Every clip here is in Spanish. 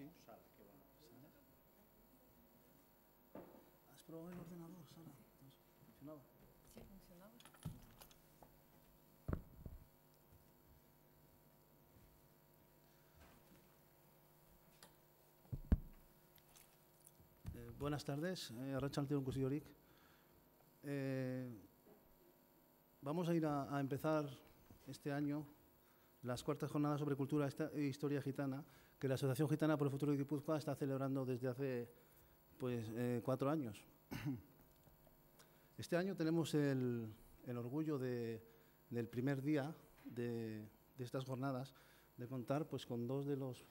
Sí. Sara, qué bueno. Sara. ¿Has probado el ordenador, Sara? ¿Funcionaba? Sí, funcionaba. Buenas tardes, Arratsaldeon guztiok. Vamos a ir a empezar este año las cuartas jornadas sobre cultura e historia gitana que la Asociación Gitana por el Futuro de Guipúzcoa está celebrando desde hace 4 años. Este año tenemos el orgullo del primer día de estas jornadas de contar con dos de los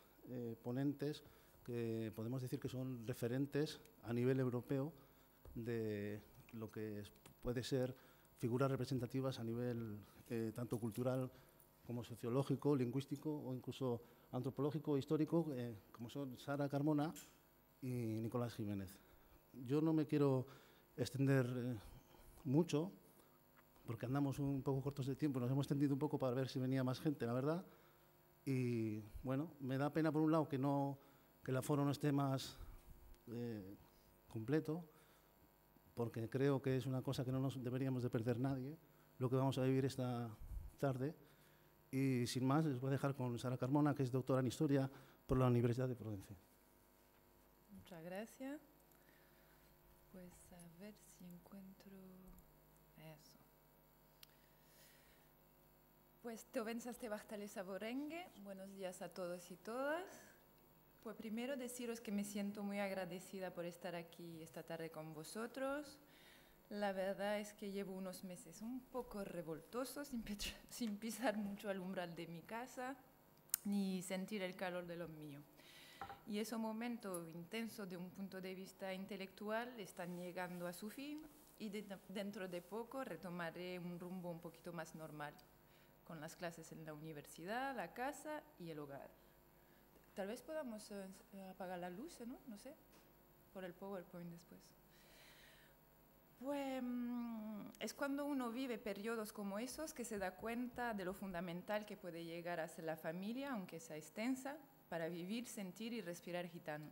ponentes que podemos decir que son referentes a nivel europeo de lo que puede ser figuras representativas a nivel tanto cultural como sociológico, lingüístico o incluso antropológico e histórico, como son Sara Carmona y Nicolás Jiménez. Yo no me quiero extender mucho, porque andamos un poco cortos de tiempo, nos hemos extendido un poco para ver si venía más gente, la verdad. Y bueno, me da pena por un lado que el aforo no esté más completo, porque creo que es una cosa que no nos deberíamos de perder nadie, lo que vamos a vivir esta tarde. Y sin más, les voy a dejar con Sara Carmona, que es doctora en Historia por la Universidad de Prudencia. Muchas gracias. Pues a ver si encuentro eso. Pues Teovensaste Bartaleza Borengue, buenos días a todos y todas. Pues primero deciros que me siento muy agradecida por estar aquí esta tarde con vosotros. La verdad es que llevo unos meses un poco revoltosos, sin pisar mucho al umbral de mi casa, ni sentir el calor de lo mío. Y esos momentos intensos de un punto de vista intelectual están llegando a su fin y dentro de poco retomaré un rumbo un poquito más normal, con las clases en la universidad, la casa y el hogar. Tal vez podamos apagar la luz, ¿no? No sé, por el PowerPoint después. Pues es cuando uno vive periodos como esos que se da cuenta de lo fundamental que puede llegar a ser la familia, aunque sea extensa, para vivir, sentir y respirar gitano.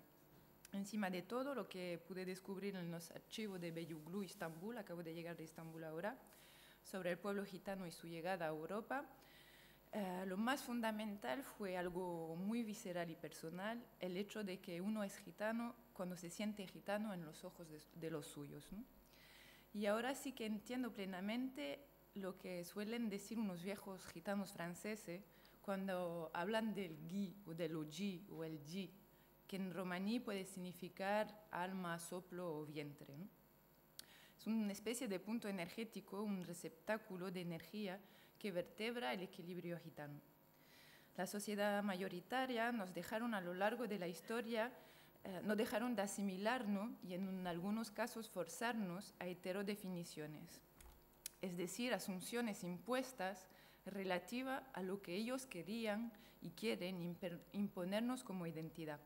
Encima de todo, lo que pude descubrir en los archivos de Beyuglu, Estambul, acabo de llegar de Estambul ahora, sobre el pueblo gitano y su llegada a Europa, lo más fundamental fue algo muy visceral y personal, el hecho de que uno es gitano cuando se siente gitano en los ojos de los suyos, ¿no? Y ahora sí que entiendo plenamente lo que suelen decir unos viejos gitanos franceses cuando hablan del gui o del oji o el ji, que en romaní puede significar alma, soplo o vientre, ¿no? Es una especie de punto energético, un receptáculo de energía que vertebra el equilibrio gitano. La sociedad mayoritaria nos dejaron a lo largo de la historia, no dejaron de asimilarnos y en algunos casos forzarnos a heterodefiniciones, es decir, asunciones impuestas relativas a lo que ellos querían y quieren imponernos como identidad.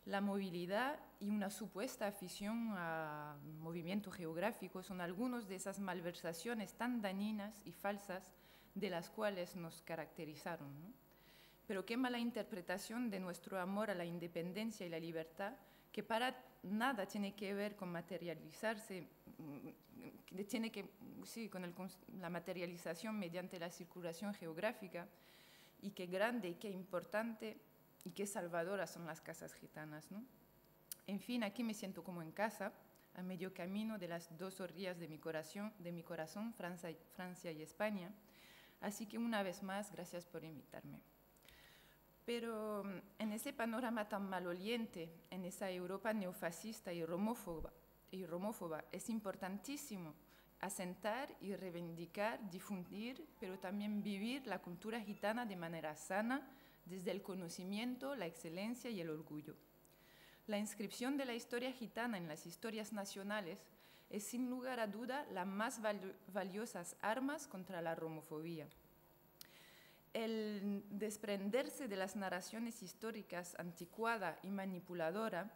La movilidad y una supuesta afición a movimiento geográfico son algunas de esas malversaciones tan dañinas y falsas de las cuales nos caracterizaron, ¿no? Pero qué mala interpretación de nuestro amor a la independencia y la libertad, que para nada tiene que ver con materializarse, tiene que, sí, con la materialización mediante la circulación geográfica, y qué grande y qué importante y qué salvadoras son las casas gitanas, ¿no? En fin, aquí me siento como en casa, a medio camino de las dos orillas de mi corazón, Francia y España. Así que una vez más, gracias por invitarme. Pero en ese panorama tan maloliente, en esa Europa neofascista y romófoba, es importantísimo asentar y reivindicar, difundir, pero también vivir la cultura gitana de manera sana, desde el conocimiento, la excelencia y el orgullo. La inscripción de la historia gitana en las historias nacionales es sin lugar a duda la más valiosas armas contra la romofobia. El desprenderse de las narraciones históricas anticuada y manipuladora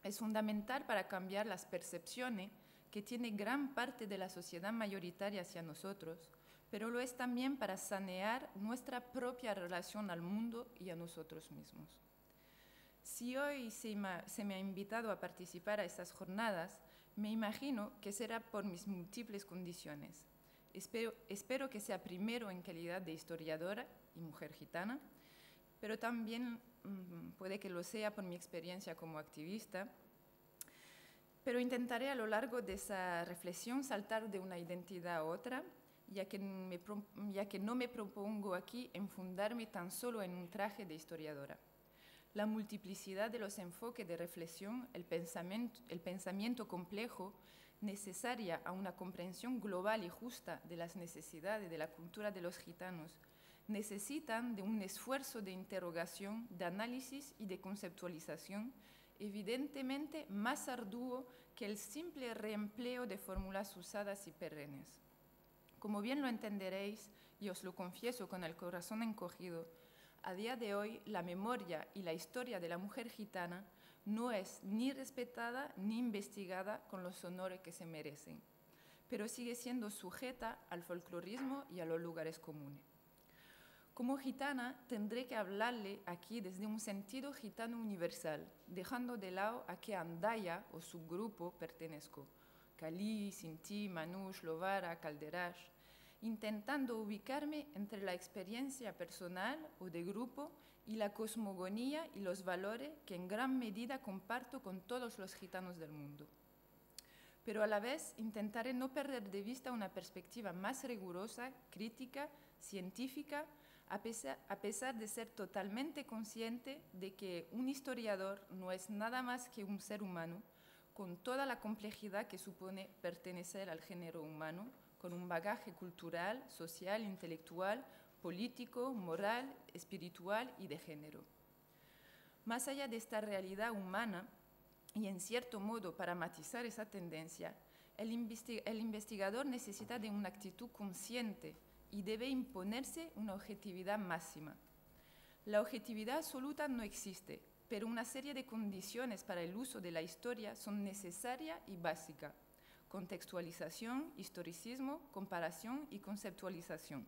es fundamental para cambiar las percepciones que tiene gran parte de la sociedad mayoritaria hacia nosotros, pero lo es también para sanear nuestra propia relación al mundo y a nosotros mismos. Si hoy se me ha invitado a participar a estas jornadas, me imagino que será por mis múltiples condiciones. Espero que sea primero en calidad de historiadora y mujer gitana, pero también puede que lo sea por mi experiencia como activista. Pero intentaré a lo largo de esa reflexión saltar de una identidad a otra, ya que no me propongo aquí enfundarme tan solo en un traje de historiadora. La multiplicidad de los enfoques de reflexión, el pensamiento complejo, necesaria a una comprensión global y justa de las necesidades de la cultura de los gitanos, necesitan de un esfuerzo de interrogación, de análisis y de conceptualización, evidentemente más arduo que el simple reempleo de fórmulas usadas y perennes. Como bien lo entenderéis, y os lo confieso con el corazón encogido, a día de hoy la memoria y la historia de la mujer gitana no es ni respetada ni investigada con los honores que se merecen, pero sigue siendo sujeta al folclorismo y a los lugares comunes. Como gitana, tendré que hablarle aquí desde un sentido gitano universal, dejando de lado a qué andaya o subgrupo pertenezco, Calí, Sinti, Manús, Lovara, Calderash, intentando ubicarme entre la experiencia personal o de grupo y la cosmogonía y los valores que en gran medida comparto con todos los gitanos del mundo. Pero a la vez intentaré no perder de vista una perspectiva más rigurosa, crítica, científica, a pesar de ser totalmente consciente de que un historiador no es nada más que un ser humano, con toda la complejidad que supone pertenecer al género humano, con un bagaje cultural, social, intelectual, político, moral, espiritual y de género. Más allá de esta realidad humana, y en cierto modo para matizar esa tendencia, el investigador necesita de una actitud consciente y debe imponerse una objetividad máxima. La objetividad absoluta no existe, pero una serie de condiciones para el uso de la historia son necesarias y básicas: contextualización, historicismo, comparación y conceptualización.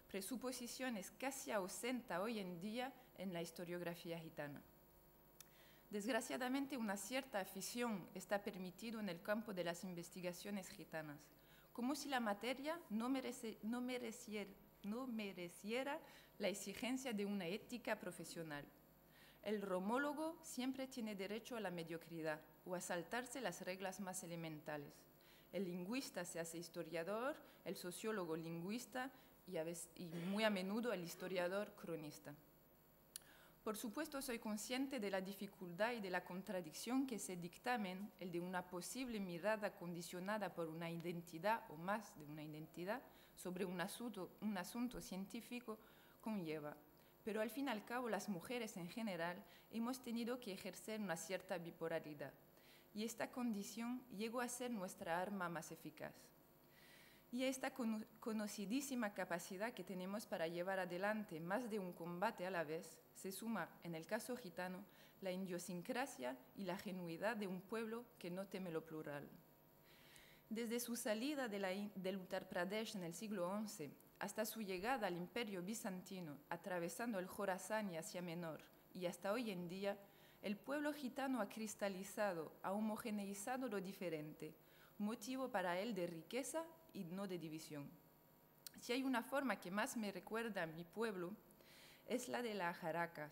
Presuposiciones casi ausentes hoy en día en la historiografía gitana. Desgraciadamente, una cierta afición está permitida en el campo de las investigaciones gitanas, como si la materia no mereciera la exigencia de una ética profesional. El romólogo siempre tiene derecho a la mediocridad o a saltarse las reglas más elementales. El lingüista se hace historiador, el sociólogo lingüista y muy a menudo el historiador cronista. Por supuesto, soy consciente de la dificultad y de la contradicción que ese dictamen, el de una posible mirada condicionada por una identidad o más de una identidad sobre un asunto científico, conlleva. Pero al fin y al cabo, las mujeres en general hemos tenido que ejercer una cierta bipolaridad, y esta condición llegó a ser nuestra arma más eficaz. Y a esta conocidísima capacidad que tenemos para llevar adelante más de un combate a la vez, se suma, en el caso gitano, la idiosincrasia y la genuidad de un pueblo que no teme lo plural. Desde su salida del Uttar Pradesh en el siglo XI hasta su llegada al Imperio Bizantino, atravesando el Jorasán y Asia Menor, y hasta hoy en día, el pueblo gitano ha cristalizado, ha homogeneizado lo diferente, motivo para él de riqueza y no de división. Si hay una forma que más me recuerda a mi pueblo, es la de las jaracas.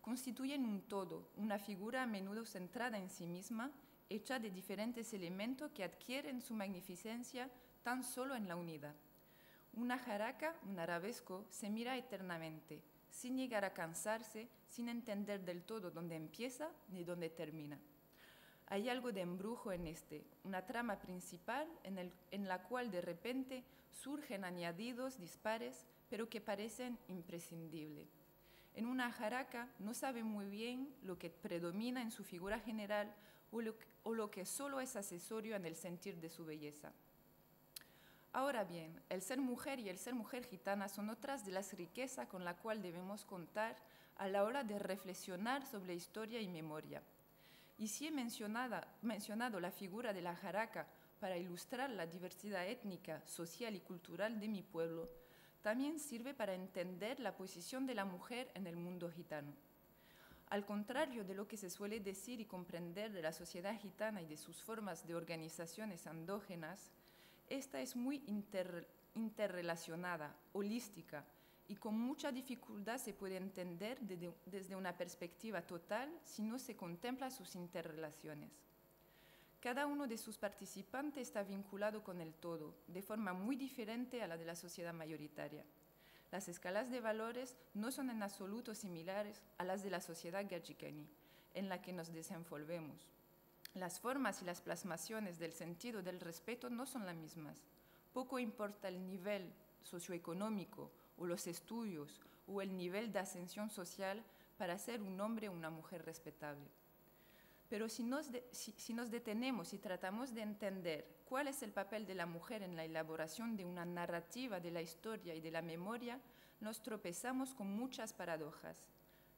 Constituyen un todo, una figura a menudo centrada en sí misma, hecha de diferentes elementos que adquieren su magnificencia tan solo en la unidad. Una jaraca, un arabesco, se mira eternamente, sin llegar a cansarse, sin entender del todo dónde empieza ni dónde termina. Hay algo de embrujo en una trama principal en la cual de repente surgen añadidos dispares, pero que parecen imprescindibles. En una jaraca no sabe muy bien lo que predomina en su figura general o lo que solo es accesorio en el sentir de su belleza. Ahora bien, el ser mujer y el ser mujer gitana son otras de las riquezas con la cual debemos contar a la hora de reflexionar sobre historia y memoria. Y si he mencionado la figura de la jaraca para ilustrar la diversidad étnica, social y cultural de mi pueblo, también sirve para entender la posición de la mujer en el mundo gitano. Al contrario de lo que se suele decir y comprender de la sociedad gitana y de sus formas de organizaciones endógenas, esta es muy interrelacionada, holística, y con mucha dificultad se puede entender desde una perspectiva total si no se contempla sus interrelaciones. Cada uno de sus participantes está vinculado con el todo, de forma muy diferente a la de la sociedad mayoritaria. Las escalas de valores no son en absoluto similares a las de la sociedad Gadzhikani, en la que nos desenvolvemos. Las formas y las plasmaciones del sentido del respeto no son las mismas. Poco importa el nivel socioeconómico o los estudios o el nivel de ascensión social para ser un hombre o una mujer respetable. Pero si nos detenemos y tratamos de entender cuál es el papel de la mujer en la elaboración de una narrativa de la historia y de la memoria, nos tropezamos con muchas paradojas.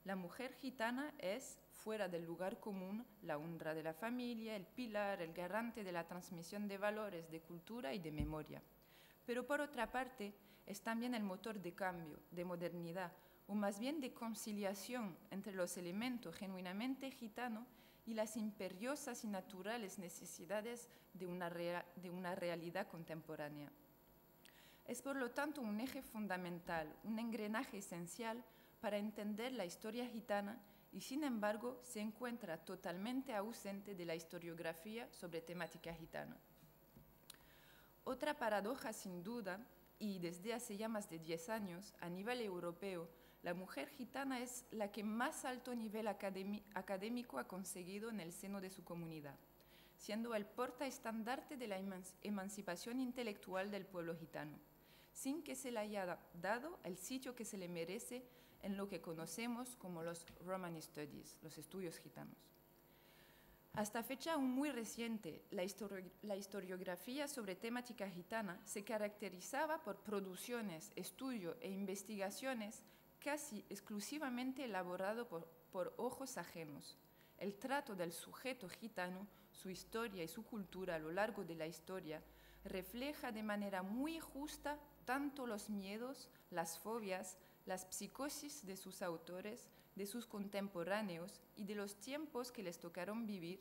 La mujer gitana es, fuera del lugar común, la honra de la familia, el pilar, el garante de la transmisión de valores, de cultura y de memoria. Pero por otra parte, es también el motor de cambio, de modernidad, o más bien de conciliación entre los elementos genuinamente gitanos y las imperiosas y naturales necesidades de una realidad contemporánea. Es por lo tanto un eje fundamental, un engranaje esencial para entender la historia gitana y sin embargo se encuentra totalmente ausente de la historiografía sobre temática gitana. Otra paradoja sin duda, y desde hace ya más de 10 años, a nivel europeo, la mujer gitana es la que más alto nivel académico ha conseguido en el seno de su comunidad, siendo el portaestandarte de la emancipación intelectual del pueblo gitano, sin que se le haya dado el sitio que se le merece en lo que conocemos como los Romani Studies, los estudios gitanos. Hasta fecha aún muy reciente, la historiografía sobre temática gitana se caracterizaba por producciones, estudios e investigaciones casi exclusivamente elaborado por ojos ajenos. El trato del sujeto gitano, su historia y su cultura a lo largo de la historia, refleja de manera muy justa tanto los miedos, las fobias, las psicosis de sus autores, de sus contemporáneos y de los tiempos que les tocaron vivir,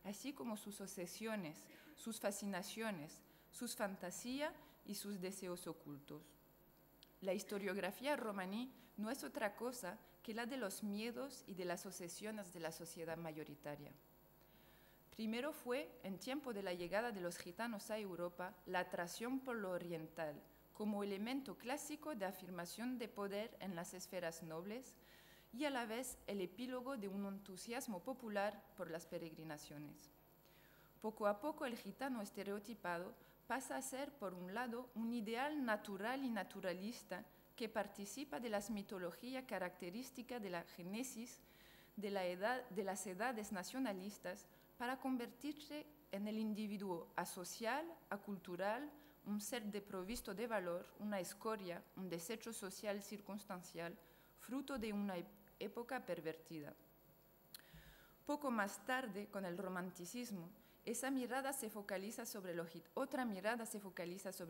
así como sus obsesiones, sus fascinaciones, sus fantasías y sus deseos ocultos. La historiografía romaní no es otra cosa que la de los miedos y de las obsesiones de la sociedad mayoritaria. Primero fue, en tiempo de la llegada de los gitanos a Europa, la atracción por lo oriental, como elemento clásico de afirmación de poder en las esferas nobles y a la vez el epílogo de un entusiasmo popular por las peregrinaciones. Poco a poco el gitano estereotipado pasa a ser, por un lado, un ideal natural y naturalista que participa de las mitologías características de la génesis de las edades nacionalistas para convertirse en el individuo asocial, acultural, un ser desprovisto de valor, una escoria, un desecho social circunstancial, fruto de una época pervertida. Poco más tarde, con el romanticismo, otra mirada se focaliza sobre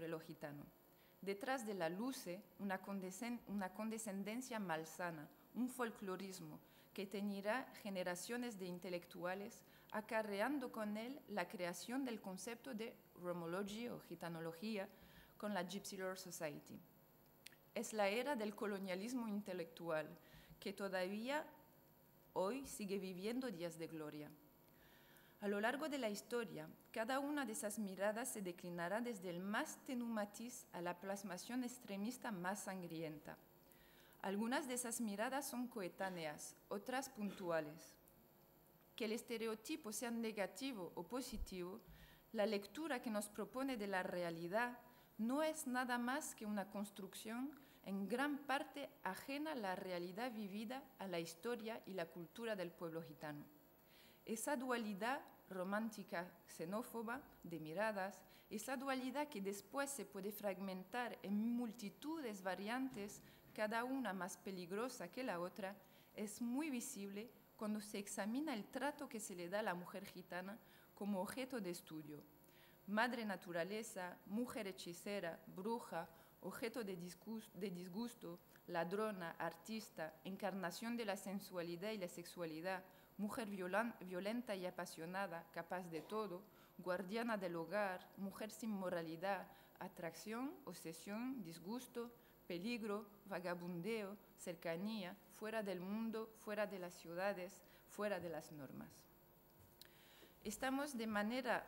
lo gitano. Detrás de la luce una condescendencia malsana, un folclorismo que teñirá generaciones de intelectuales, acarreando con él la creación del concepto de Romology o gitanología con la Gypsy Lore Society. Es la era del colonialismo intelectual que todavía hoy sigue viviendo días de gloria. A lo largo de la historia, cada una de esas miradas se declinará desde el más tenue matiz a la plasmación extremista más sangrienta. Algunas de esas miradas son coetáneas, otras puntuales. Que el estereotipo sea negativo o positivo, la lectura que nos propone de la realidad no es nada más que una construcción en gran parte ajena a la realidad vivida, a la historia y la cultura del pueblo gitano. Esa dualidad romántica xenófoba de miradas, esa dualidad que después se puede fragmentar en multitudes variantes, cada una más peligrosa que la otra, es muy visible cuando se examina el trato que se le da a la mujer gitana como objeto de estudio. Madre naturaleza, mujer hechicera, bruja, objeto de disgusto, ladrona, artista, encarnación de la sensualidad y la sexualidad, mujer violenta y apasionada, capaz de todo, guardiana del hogar, mujer sin moralidad, atracción, obsesión, disgusto, peligro, vagabundeo, cercanía, fuera del mundo, fuera de las ciudades, fuera de las normas. Estamos de manera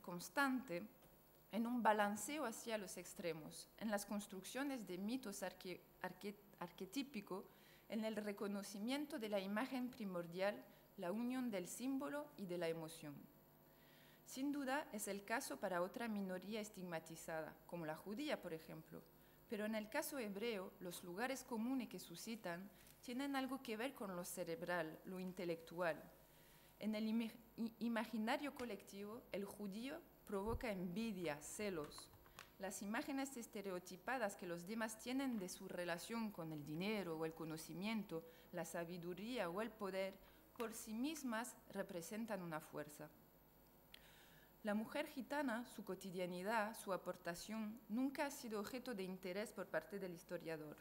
constante en un balanceo hacia los extremos, en las construcciones de mitos arquetípicos, en el reconocimiento de la imagen primordial, la unión del símbolo y de la emoción. Sin duda es el caso para otra minoría estigmatizada, como la judía, por ejemplo, pero en el caso hebreo, los lugares comunes que suscitan tienen algo que ver con lo cerebral, lo intelectual. En el imaginario colectivo, el judío provoca envidia, celos. Las imágenes estereotipadas que los demás tienen de su relación con el dinero o el conocimiento, la sabiduría o el poder, por sí mismas representan una fuerza. La mujer gitana, su cotidianidad, su aportación, nunca ha sido objeto de interés por parte del historiador.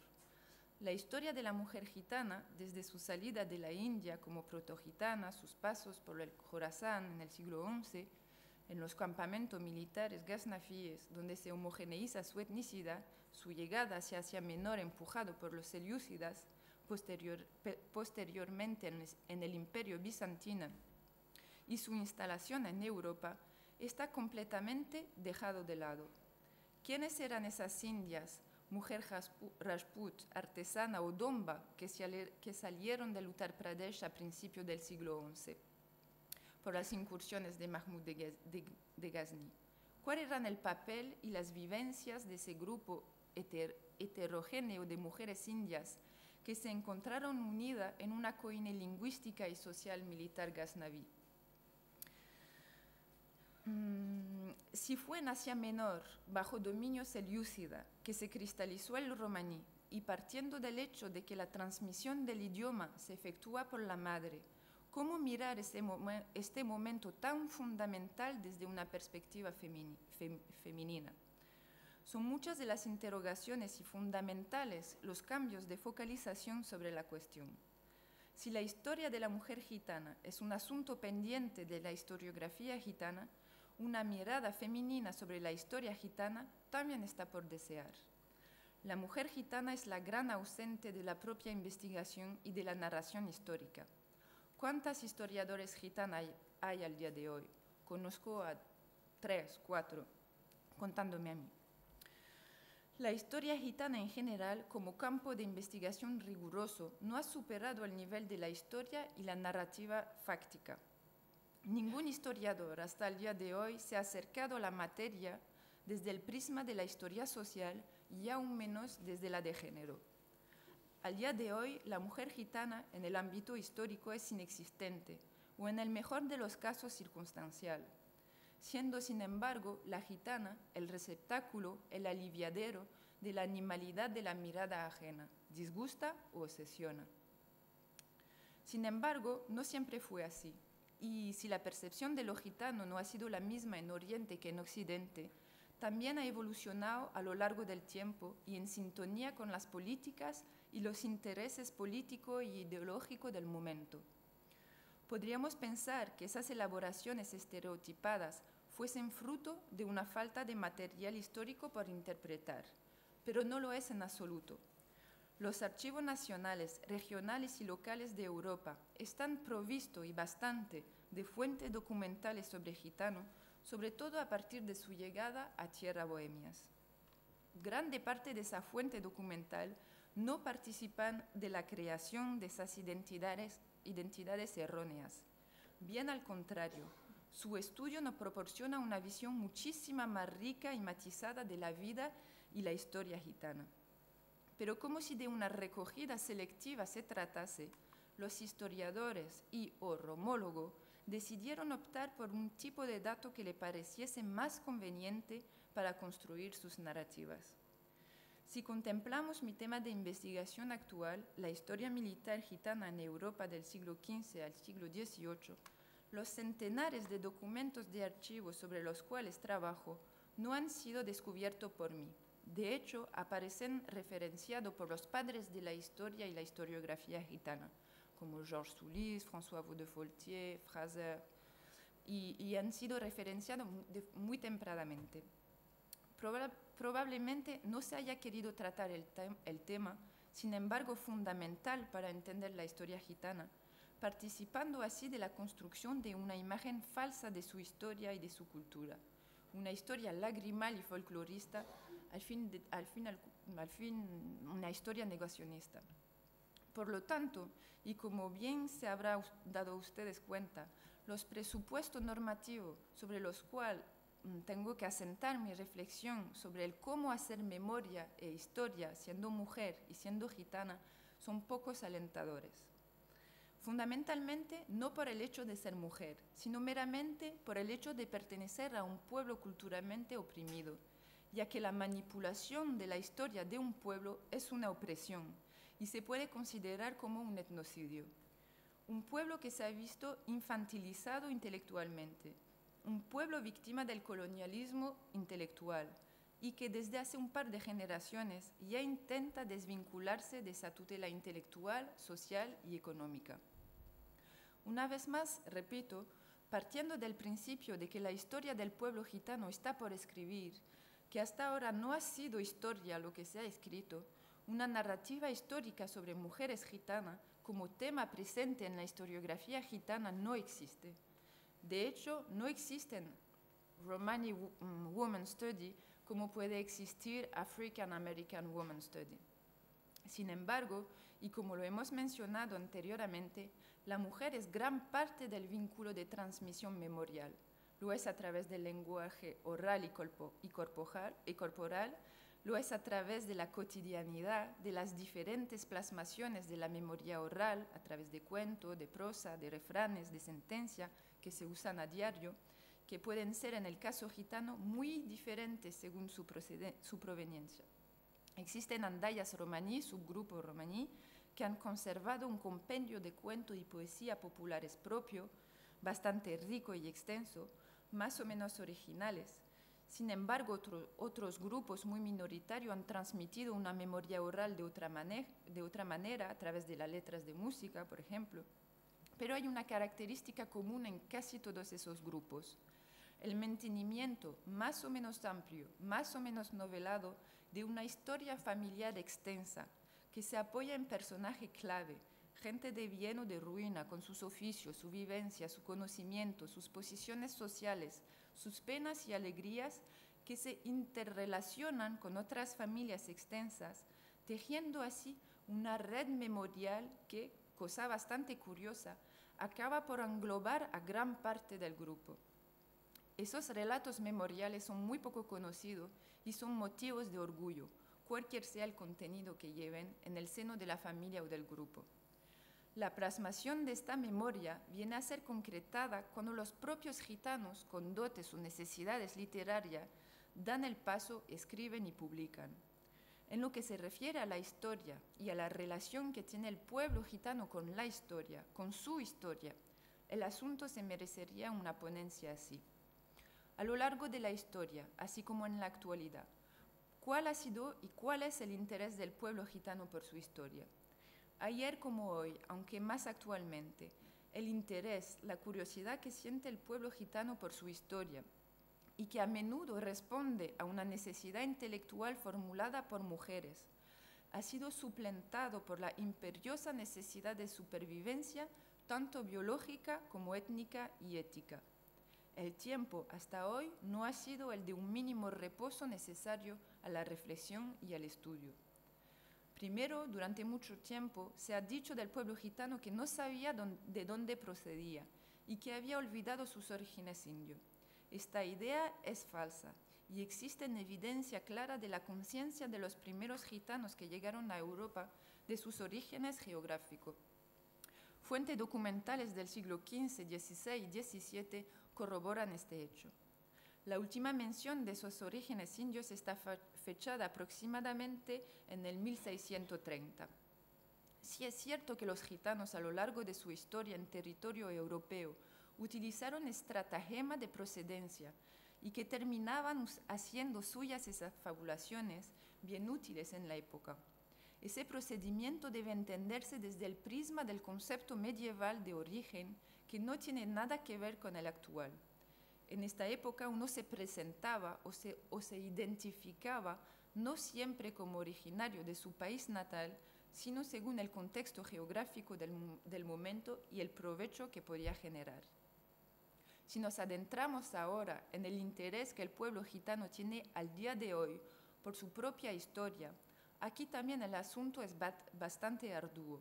La historia de la mujer gitana, desde su salida de la India como protogitana, sus pasos por el Jorasán en el siglo XI, en los campamentos militares gaznafíes, donde se homogeneiza su etnicidad, su llegada hacia Asia Menor empujado por los selyúcidas, posteriormente en el Imperio Bizantino, y su instalación en Europa, está completamente dejado de lado. ¿Quiénes eran esas indias, mujer Rajput, artesana o domba que salieron del Uttar Pradesh a principios del siglo XI por las incursiones de Mahmud de Ghazni? ¿Cuál eran el papel y las vivencias de ese grupo heterogéneo de mujeres indias que se encontraron unidas en una coine lingüística y social militar ghaznaví? Si fue en Asia Menor, bajo dominio selyúcida, que se cristalizó el romaní, y partiendo del hecho de que la transmisión del idioma se efectúa por la madre, ¿cómo mirar este momento tan fundamental desde una perspectiva femenina? Son muchas de las interrogaciones y fundamentales los cambios de focalización sobre la cuestión. Si la historia de la mujer gitana es un asunto pendiente de la historiografía gitana, una mirada femenina sobre la historia gitana también está por desear. La mujer gitana es la gran ausente de la propia investigación y de la narración histórica. ¿Cuántas historiadores gitanas hay al día de hoy? Conozco a 3, 4, contándome a mí. La historia gitana en general, como campo de investigación riguroso, no ha superado el nivel de la historia y la narrativa fáctica. Ningún historiador hasta el día de hoy se ha acercado a la materia desde el prisma de la historia social y aún menos desde la de género. Al día de hoy, la mujer gitana en el ámbito histórico es inexistente o en el mejor de los casos circunstancial, siendo sin embargo la gitana el receptáculo, el aliviadero de la animalidad de la mirada ajena, disgusta o obsesiona. Sin embargo, no siempre fue así. Y si la percepción de lo gitano no ha sido la misma en Oriente que en Occidente, también ha evolucionado a lo largo del tiempo y en sintonía con las políticas y los intereses políticos y ideológicos del momento. Podríamos pensar que esas elaboraciones estereotipadas fuesen fruto de una falta de material histórico por interpretar, pero no lo es en absoluto. Los archivos nacionales, regionales y locales de Europa están provistos y bastante de fuentes documentales sobre gitano, sobre todo a partir de su llegada a tierras bohemias. Grande parte de esa fuente documental no participan de la creación de esas identidades erróneas. Bien al contrario, su estudio nos proporciona una visión muchísimo más rica y matizada de la vida y la historia gitana. Pero como si de una recogida selectiva se tratase, los historiadores o romólogos decidieron optar por un tipo de dato que le pareciese más conveniente para construir sus narrativas. Si contemplamos mi tema de investigación actual, la historia militar gitana en Europa del siglo XV al siglo XVIII, los centenares de documentos de archivo sobre los cuales trabajo no han sido descubiertos por mí. De hecho, aparecen referenciados por los padres de la historia y la historiografía gitana, como Georges Soulis, François Vaudefaultier, Fraser, y han sido referenciados muy tempranamente. Probablemente no se haya querido tratar el tema, sin embargo fundamental para entender la historia gitana, participando así de la construcción de una imagen falsa de su historia y de su cultura, una historia lagrimal y folclorista, al fin una historia negacionista. Por lo tanto, y como bien se habrá dado ustedes cuenta, los presupuestos normativos sobre los cuales tengo que asentar mi reflexión sobre el cómo hacer memoria e historia siendo mujer y siendo gitana son pocos alentadores. Fundamentalmente no por el hecho de ser mujer, sino meramente por el hecho de pertenecer a un pueblo culturalmente oprimido, ya que la manipulación de la historia de un pueblo es una opresión y se puede considerar como un etnocidio. Un pueblo que se ha visto infantilizado intelectualmente, un pueblo víctima del colonialismo intelectual y que desde hace un par de generaciones ya intenta desvincularse de esa tutela intelectual, social y económica. Una vez más, repito, partiendo del principio de que la historia del pueblo gitano está por escribir, que hasta ahora no ha sido historia lo que se ha escrito, una narrativa histórica sobre mujeres gitanas como tema presente en la historiografía gitana no existe. De hecho, no existen Romani Woman Study como puede existir African American Woman Study. Sin embargo, y como lo hemos mencionado anteriormente, la mujer es gran parte del vínculo de transmisión memorial. Lo es a través del lenguaje oral y corporal, lo es a través de la cotidianidad, de las diferentes plasmaciones de la memoria oral, a través de cuento, de prosa, de refranes, de sentencia, que se usan a diario, que pueden ser en el caso gitano muy diferentes según su proveniencia. Existen andayas romaní, subgrupos romaní, que han conservado un compendio de cuento y poesía populares propio, bastante rico y extenso, más o menos originales. Sin embargo, otros grupos muy minoritarios han transmitido una memoria oral de otra manera, a través de las letras de música, por ejemplo. Pero hay una característica común en casi todos esos grupos: el mantenimiento más o menos amplio, más o menos novelado, de una historia familiar extensa, que se apoya en personaje clave, gente de bien o de ruina, con sus oficios, su vivencia, su conocimiento, sus posiciones sociales, sus penas y alegrías, que se interrelacionan con otras familias extensas, tejiendo así una red memorial que, cosa bastante curiosa, acaba por englobar a gran parte del grupo. Esos relatos memoriales son muy poco conocidos y son motivos de orgullo, cualquier sea el contenido que lleven en el seno de la familia o del grupo. La plasmación de esta memoria viene a ser concretada cuando los propios gitanos, con dotes o necesidades literarias, dan el paso, escriben y publican. En lo que se refiere a la historia y a la relación que tiene el pueblo gitano con la historia, con su historia, el asunto se merecería una ponencia así. A lo largo de la historia, así como en la actualidad, ¿cuál ha sido y cuál es el interés del pueblo gitano por su historia? Ayer como hoy, aunque más actualmente, el interés, la curiosidad que siente el pueblo gitano por su historia y que a menudo responde a una necesidad intelectual formulada por mujeres, ha sido suplantado por la imperiosa necesidad de supervivencia, tanto biológica como étnica y ética. El tiempo hasta hoy no ha sido el de un mínimo reposo necesario a la reflexión y al estudio. Primero, durante mucho tiempo, se ha dicho del pueblo gitano que no sabía de dónde procedía y que había olvidado sus orígenes indios. Esta idea es falsa y existe evidencia clara de la conciencia de los primeros gitanos que llegaron a Europa de sus orígenes geográficos. Fuentes documentales del siglo XV, XVI y XVII corroboran este hecho. La última mención de esos orígenes indios está fechada aproximadamente en el 1630. Sí es cierto que los gitanos a lo largo de su historia en territorio europeo utilizaron estratagema de procedencia y que terminaban haciendo suyas esas fabulaciones bien útiles en la época. Ese procedimiento debe entenderse desde el prisma del concepto medieval de origen, que no tiene nada que ver con el actual. En esta época uno se presentaba o se identificaba no siempre como originario de su país natal, sino según el contexto geográfico del momento y el provecho que podía generar. Si nos adentramos ahora en el interés que el pueblo gitano tiene al día de hoy por su propia historia, aquí también el asunto es bastante arduo.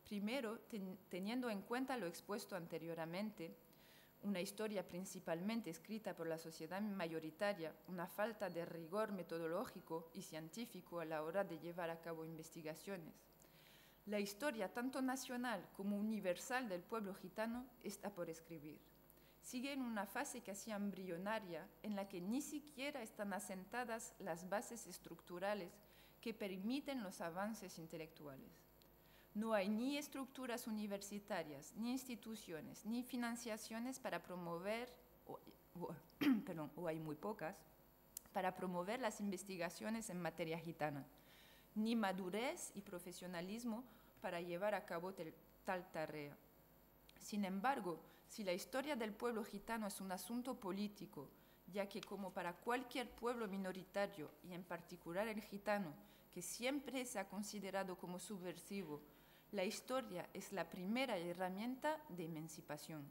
Primero, teniendo en cuenta lo expuesto anteriormente, una historia principalmente escrita por la sociedad mayoritaria, una falta de rigor metodológico y científico a la hora de llevar a cabo investigaciones. La historia tanto nacional como universal del pueblo gitano está por escribir. Sigue en una fase casi embrionaria en la que ni siquiera están asentadas las bases estructurales que permiten los avances intelectuales. No hay ni estructuras universitarias, ni instituciones, ni financiaciones para promover, o hay muy pocas, para promover las investigaciones en materia gitana, ni madurez y profesionalismo para llevar a cabo tal tarea. Sin embargo, si la historia del pueblo gitano es un asunto político, ya que como para cualquier pueblo minoritario, y en particular el gitano, que siempre se ha considerado como subversivo, la historia es la primera herramienta de emancipación.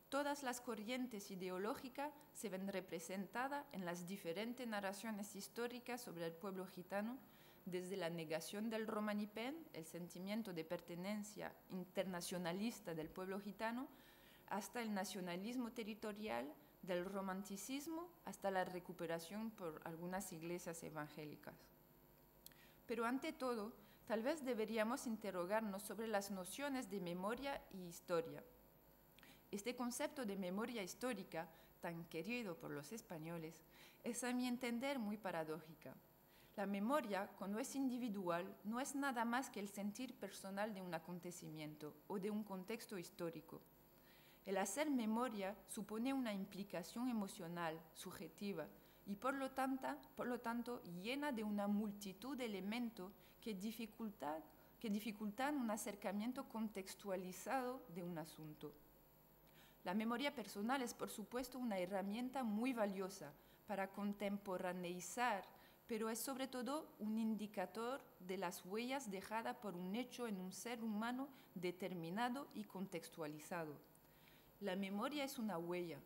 Todas las corrientes ideológicas se ven representadas en las diferentes narraciones históricas sobre el pueblo gitano, desde la negación del romanipen, el sentimiento de pertenencia internacionalista del pueblo gitano, hasta el nacionalismo territorial, del romanticismo hasta la recuperación por algunas iglesias evangélicas. Pero ante todo, tal vez deberíamos interrogarnos sobre las nociones de memoria y historia. Este concepto de memoria histórica, tan querido por los españoles, es a mi entender muy paradójica. La memoria, cuando es individual, no es nada más que el sentir personal de un acontecimiento o de un contexto histórico. El hacer memoria supone una implicación emocional, subjetiva, y por lo tanto llena de una multitud de elementos que dificultan un acercamiento contextualizado de un asunto. La memoria personal es, por supuesto, una herramienta muy valiosa para contemporaneizar, pero es sobre todo un indicador de las huellas dejadas por un hecho en un ser humano determinado y contextualizado. La memoria es una huella.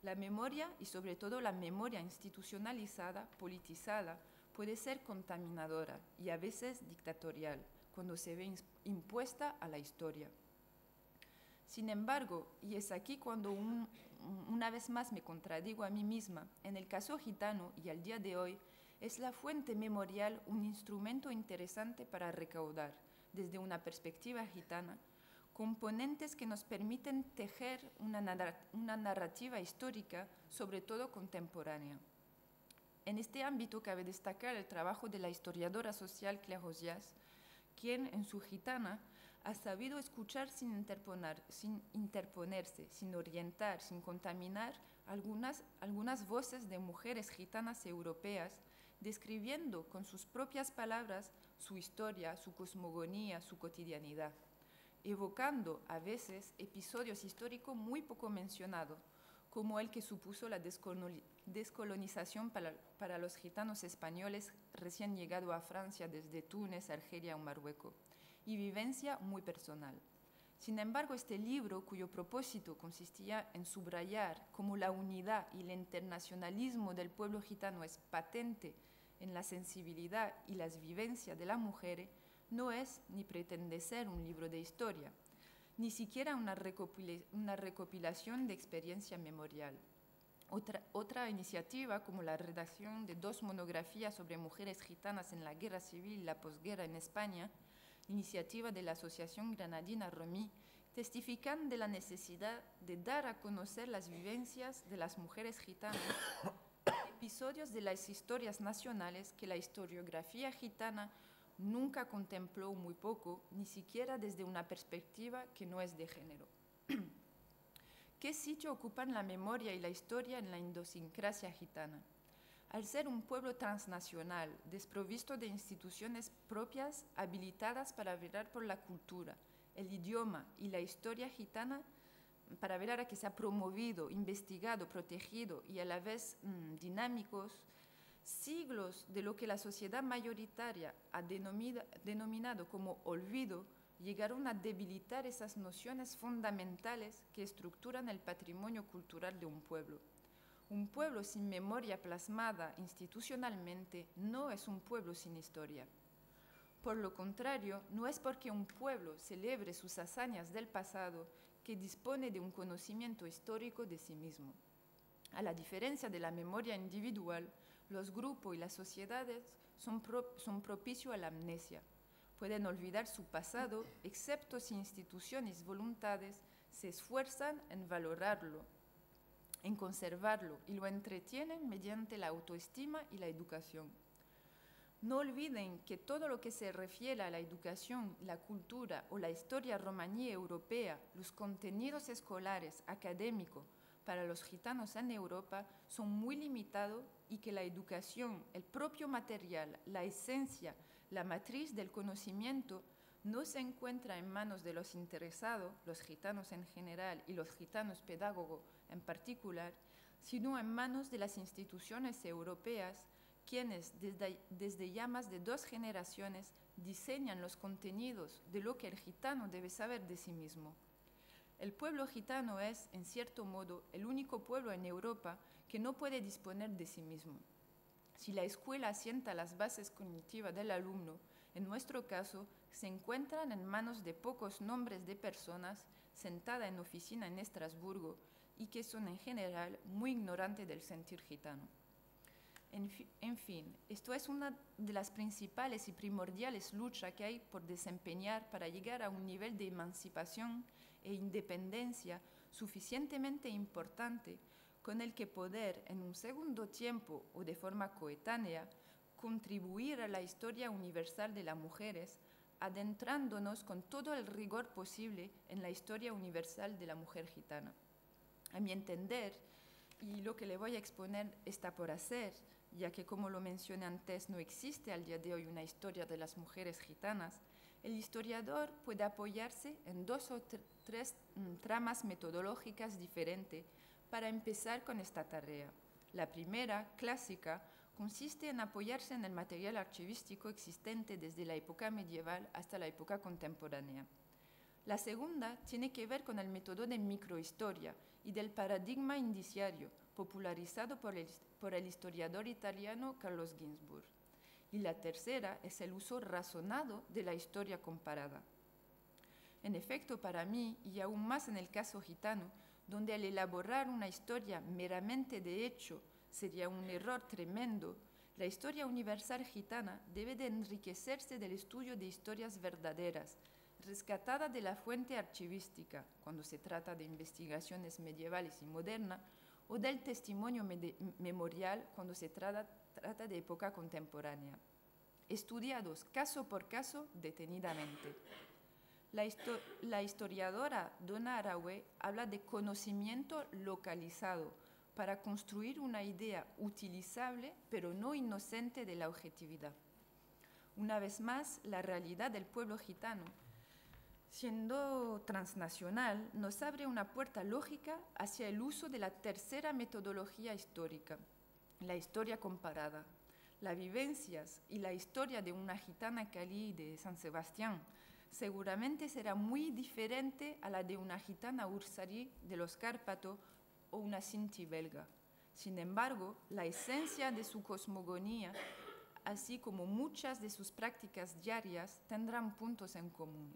La memoria, y sobre todo la memoria institucionalizada, politizada, puede ser contaminadora y a veces dictatorial, cuando se ve impuesta a la historia. Sin embargo, y es aquí cuando una vez más me contradigo a mí misma, en el caso gitano y al día de hoy, es la fuente memorial un instrumento interesante para recaudar, desde una perspectiva gitana, componentes que nos permiten tejer una narrativa histórica, sobre todo contemporánea. En este ámbito cabe destacar el trabajo de la historiadora social Claire Osias, quien en su Gitana ha sabido escuchar sin interponerse, sin orientar, sin contaminar algunas voces de mujeres gitanas europeas, describiendo con sus propias palabras su historia, su cosmogonía, su cotidianidad, evocando a veces episodios históricos muy poco mencionados, como el que supuso la descolonización para los gitanos españoles recién llegados a Francia desde Túnez, Argelia o Marruecos, y vivencia muy personal. Sin embargo, este libro, cuyo propósito consistía en subrayar cómo la unidad y el internacionalismo del pueblo gitano es patente en la sensibilidad y las vivencias de las mujeres, no es ni pretende ser un libro de historia, ni siquiera una recopilación de experiencia memorial. Otra iniciativa, como la redacción de 2 monografías sobre mujeres gitanas en la Guerra Civil y la posguerra en España, iniciativa de la Asociación Granadina Romí, testifican de la necesidad de dar a conocer las vivencias de las mujeres gitanas, episodios de las historias nacionales que la historiografía gitana nunca contempló, muy poco, ni siquiera desde una perspectiva que no es de género. ¿Qué sitio ocupan la memoria y la historia en la idiosincrasia gitana? Al ser un pueblo transnacional, desprovisto de instituciones propias habilitadas para velar por la cultura, el idioma y la historia gitana, para velar a que sea promovido, investigado, protegido y a la vez dinámicos, siglos de lo que la sociedad mayoritaria ha denominado como olvido, llegaron a debilitar esas nociones fundamentales que estructuran el patrimonio cultural de un pueblo. Un pueblo sin memoria plasmada institucionalmente no es un pueblo sin historia. Por lo contrario, no es porque un pueblo celebre sus hazañas del pasado que dispone de un conocimiento histórico de sí mismo. A la diferencia de la memoria individual, los grupos y las sociedades son propicios a la amnesia. Pueden olvidar su pasado, excepto si instituciones y voluntades se esfuerzan en valorarlo, en conservarlo y lo entretienen mediante la autoestima y la educación. No olviden que todo lo que se refiere a la educación, la cultura o la historia romaní europea, los contenidos escolares, académicos, para los gitanos en Europa son muy limitados y que la educación, el propio material, la esencia, la matriz del conocimiento no se encuentra en manos de los interesados, los gitanos en general y los gitanos pedagogos en particular, sino en manos de las instituciones europeas, quienes desde ya más de 2 generaciones diseñan los contenidos de lo que el gitano debe saber de sí mismo. El pueblo gitano es, en cierto modo, el único pueblo en Europa que no puede disponer de sí mismo. Si la escuela asienta las bases cognitivas del alumno, en nuestro caso, se encuentran en manos de pocos nombres de personas sentadas en oficina en Estrasburgo y que son en general muy ignorantes del sentir gitano. En fin, esto es una de las principales y primordiales luchas que hay por desempeñar para llegar a un nivel de emancipación e independencia suficientemente importante con el que poder, en un segundo tiempo o de forma coetánea, contribuir a la historia universal de las mujeres, adentrándonos con todo el rigor posible en la historia universal de la mujer gitana. A mi entender, y lo que le voy a exponer está por hacer, ya que como lo mencioné antes, no existe al día de hoy una historia de las mujeres gitanas, el historiador puede apoyarse en 2 o 3 tramas metodológicas diferentes para empezar con esta tarea. La primera, clásica, consiste en apoyarse en el material archivístico existente desde la época medieval hasta la época contemporánea. La segunda tiene que ver con el método de microhistoria y del paradigma indiciario, popularizado por el historiador italiano Carlos Ginzburg. Y la tercera es el uso razonado de la historia comparada. En efecto, para mí, y aún más en el caso gitano, donde al elaborar una historia meramente de hecho sería un error tremendo, la historia universal gitana debe de enriquecerse del estudio de historias verdaderas, rescatada de la fuente archivística, cuando se trata de investigaciones medievales y modernas, o del testimonio memorial, cuando se trata de época contemporánea, estudiados caso por caso detenidamente. La historiadora Donna Haraway habla de conocimiento localizado para construir una idea utilizable, pero no inocente de la objetividad. Una vez más, la realidad del pueblo gitano, siendo transnacional, nos abre una puerta lógica hacia el uso de la tercera metodología histórica, la historia comparada. Las vivencias y la historia de una gitana calí de San Sebastián seguramente será muy diferente a la de una gitana ursarí de los Cárpatos o una sinti belga. Sin embargo, la esencia de su cosmogonía, así como muchas de sus prácticas diarias, tendrán puntos en común.